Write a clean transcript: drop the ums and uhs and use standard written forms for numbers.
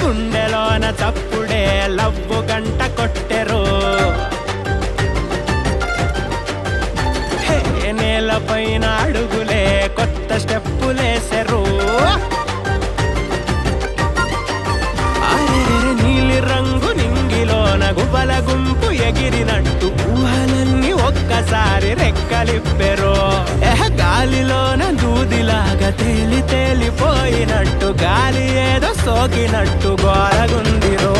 గుండెలోన చప్పుడే లవ్వు గంట కొట్టెరు నేలపైన అడుగులే కొత్త స్టెప్పులేసెరు నీలి రంగు నింగిలోన గుబల గుంపు ఎగిరినట్టు ఊహలన్నీ ఒక్కసారి రెక్కలిప్పెరు గాలిలోన దూదిలాగా తేలిపోయినట్టు గాలి ఏదో సోకినట్టు గోరగుందిరో